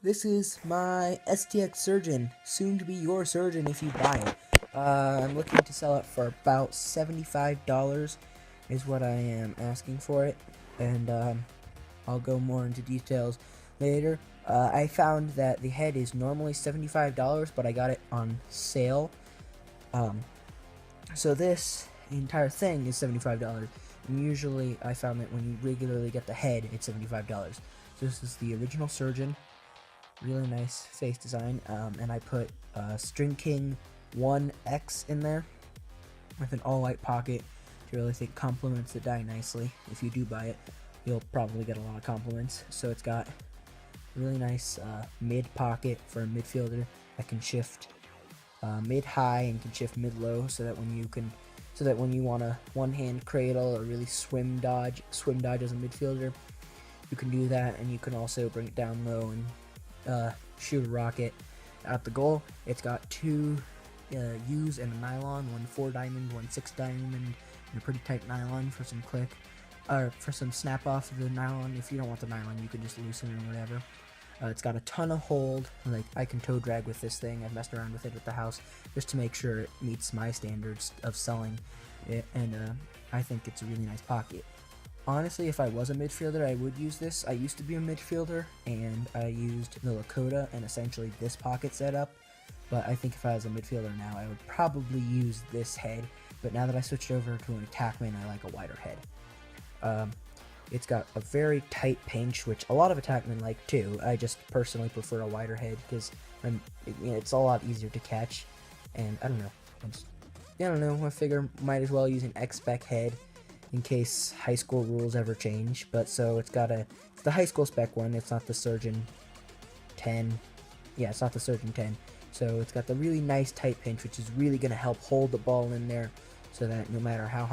this is my Stx Surgeon, soon to be your surgeon if you buy it. I'm looking to sell it for about $75 is what I am asking for it, and I'll go more into details later. I found that the head is normally $75, but I got it on sale. So this entire thing is $75, and usually I found that when you regularly get the head, it's $75. So this is the original Surgeon. Really nice face design, and I put String King 1X in there with an all-white pocket to really think complements the die nicely. If you do buy it, you'll probably get a lot of compliments. So it's got really nice mid pocket for a midfielder that can shift mid-high and can shift mid-low, so that when you want a one-hand cradle or really swim dodge as a midfielder, you can do that, and you can also bring it down low and shoot a rocket at the goal. It's got two U's and a nylon, one 4-diamond, one 6-diamond, and a pretty tight nylon for some click, or for some snap off of the nylon. If you don't want the nylon, you can just loosen it or whatever. It's got a ton of hold. Like, I can toe drag with this thing. I've messed around with it at the house just to make sure it meets my standards of selling it, and I think it's a really nice pocket. Honestly, if I was a midfielder, I would use this. I used to be a midfielder, and I used the Lakota and essentially this pocket setup. But I think if I was a midfielder now, I would probably use this head. But now that I switched over to an attackman, I like a wider head. It's got a very tight pinch, which a lot of attackmen like too. I just personally prefer a wider head because it's a lot easier to catch. And I don't know. I figure might as well use an X-spec head in case high school rules ever change. But so it's the high school spec one. It's not the Surgeon 10. Yeah, it's not the Surgeon 10. So it's got the really nice tight pinch, which is really going to help hold the ball in there, so that no matter how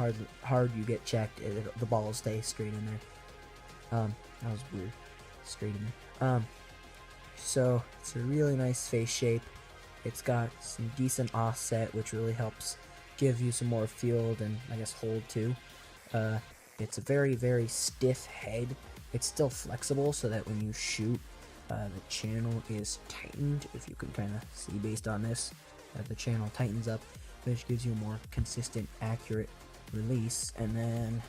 hard you get checked, the ball will stay straight in there. That was weird. Straight in there. So it's a really nice face shape. It's got some decent offset, which really helps give you some more field and, I guess, hold too. It's a very, very stiff head. It's still flexible, so that when you shoot, the channel is tightened. If you can kind of see based on this, the channel tightens up, which gives you a more consistent, accurate release. And then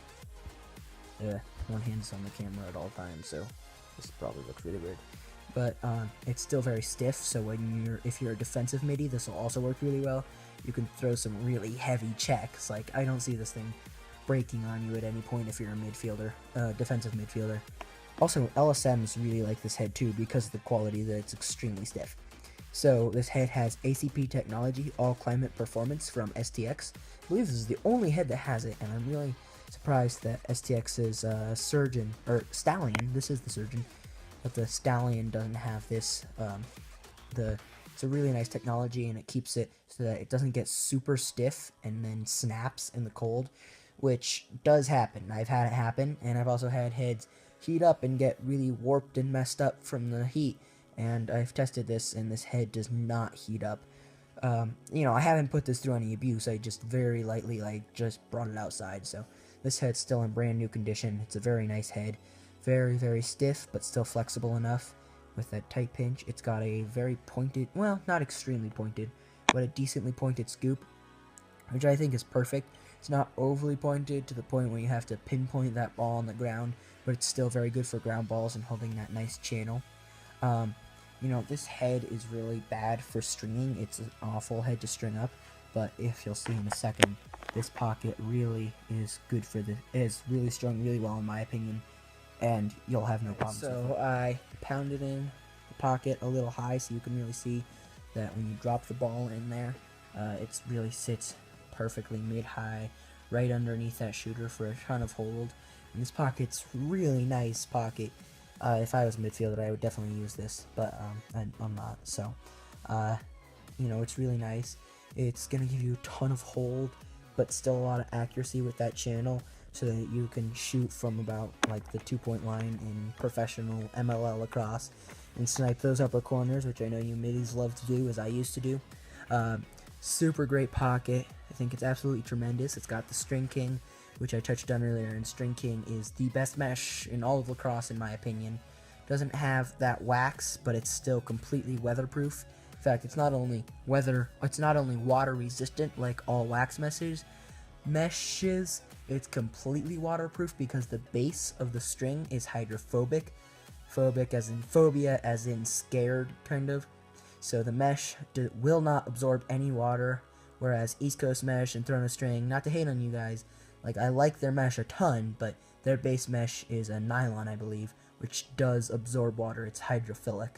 one hand's on the camera at all times, so this probably looks really weird. But it's still very stiff, so if you're a defensive midi, this will also work really well. You can throw some really heavy checks. Like, I don't see this thing breaking on you at any point if you're a midfielder, defensive midfielder. Also, LSMs really like this head too because of the quality that it's extremely stiff. So this head has ACP technology, all climate performance from STX. I believe this is the only head that has it, and I'm really surprised that STX's Surgeon, or Stallion, this is the Surgeon, but the Stallion doesn't have this. It's a really nice technology, and it keeps it so that it doesn't get super stiff and then snaps in the cold, which does happen. I've had it happen, and I've also had heads heat up and get really warped and messed up from the heat, and I've tested this, and this head does not heat up. I haven't put this through any abuse. I just very lightly, just brought it outside, so this head's still in brand new condition. It's a very nice head. Very, very stiff, but still flexible enough with that tight pinch. It's got a very pointed, well, not extremely pointed, but a decently pointed scoop, which I think is perfect. It's not overly pointed to the point where you have to pinpoint that ball on the ground, but it's still very good for ground balls and holding that nice channel. This head is really bad for stringing. It's an awful head to string up, but if you'll see in a second, this pocket really is good for this. It's really strung really well in my opinion, and you'll have no problems. So I pounded in the pocket a little high so you can really see that when you drop the ball in there, it really sits perfectly mid-high, right underneath that shooter for a ton of hold. And this pocket's really nice pocket. If I was a midfielder, I would definitely use this, but I'm not. So, it's really nice. It's gonna give you a ton of hold, but still a lot of accuracy with that channel, so that you can shoot from about the 2-point line in professional MLL lacrosse and snipe those upper corners, which I know you middies love to do, as I used to do. Super great pocket. I think it's absolutely tremendous. It's got the String King, which I touched on earlier, and String King is the best mesh in all of lacrosse in my opinion. doesn't have that wax, but it's still completely weatherproof. In fact, it's not only water resistant like all wax meshes, it's completely waterproof because the base of the string is hydrophobic. Phobic as in phobia, as in scared, kind of. So the mesh will not absorb any water, whereas East Coast Mesh and Throne of String, not to hate on you guys, like, I like their mesh a ton, but their base mesh is a nylon, I believe, which does absorb water. It's hydrophilic,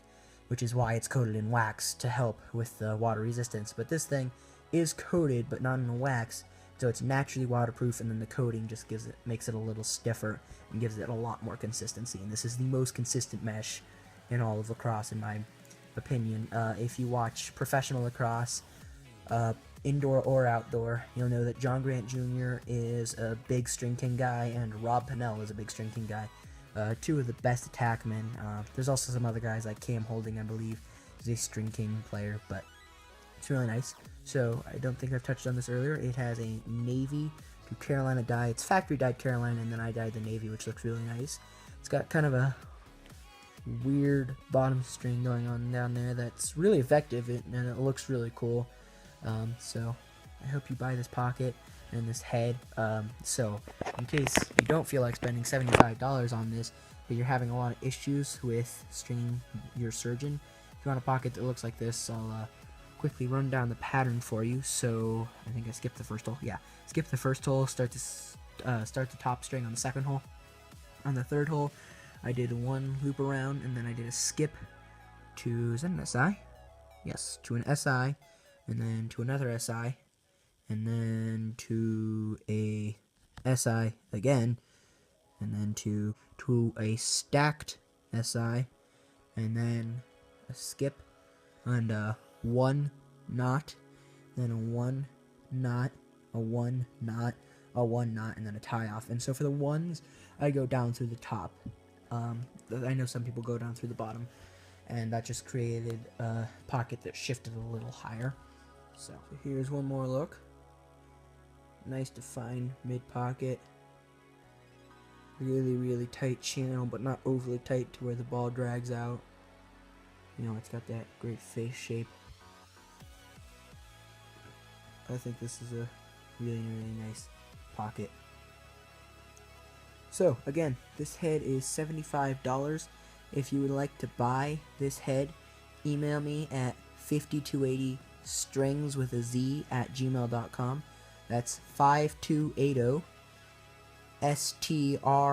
which is why it's coated in wax to help with the water resistance. But this thing is coated, but not in a wax, so it's naturally waterproof, and then the coating just makes it a little stiffer and gives it a lot more consistency. And this is the most consistent mesh in all of lacrosse, in my opinion. If you watch professional lacrosse, indoor or outdoor, you'll know that John Grant Jr. is a big string king guy, and Rob Pennell is a big string king guy. Two of the best attackmen. There's also some other guys like Cam Holding, I believe, is a string king player, but it's really nice. So I don't think I've touched on this earlier. It has a navy to Carolina dye. It's factory dyed Carolina, and then I dyed the navy, which looks really nice. It's got kind of a weird bottom string going on down there that's really effective, and it looks really cool. So I hope you buy this pocket and this head. So in case you don't feel like spending $75 on this, but you're having a lot of issues with stringing your Surgeon, if you want a pocket that looks like this, I'll quickly run down the pattern for you. So I think I skipped the first hole. Yeah, skip the first hole, start the top string on the second hole. On the third hole, I did one loop around, and then I did a skip to, is that an SI? Yes, to an SI, and then to another SI, and then to a SI again, and then to a stacked SI, and then a skip, and a 1 knot, then a 1 knot, a 1 knot, a 1 knot, and then a tie off. And so for the ones, I go down through the top. I know some people go down through the bottom, and that just created a pocket that shifted a little higher. So here's one more look. Nice defined mid pocket. Really, really tight channel, but not overly tight to where the ball drags out. You know, it's got that great face shape. I think this is a really, really nice pocket. So again, this head is $75. If you would like to buy this head, email me at 5280strings with a Z at gmail.com. That's 5280 STRINZ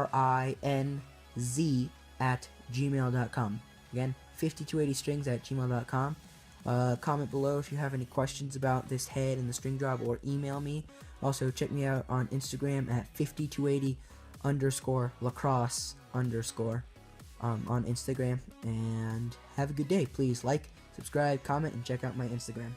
at gmail.com. Again, 5280strings at gmail.com. Comment below if you have any questions about this head and the string job, or email me. Also, check me out on Instagram at 5280_lacrosse_ on Instagram. And have a good day. Please like, subscribe, comment, and check out my Instagram.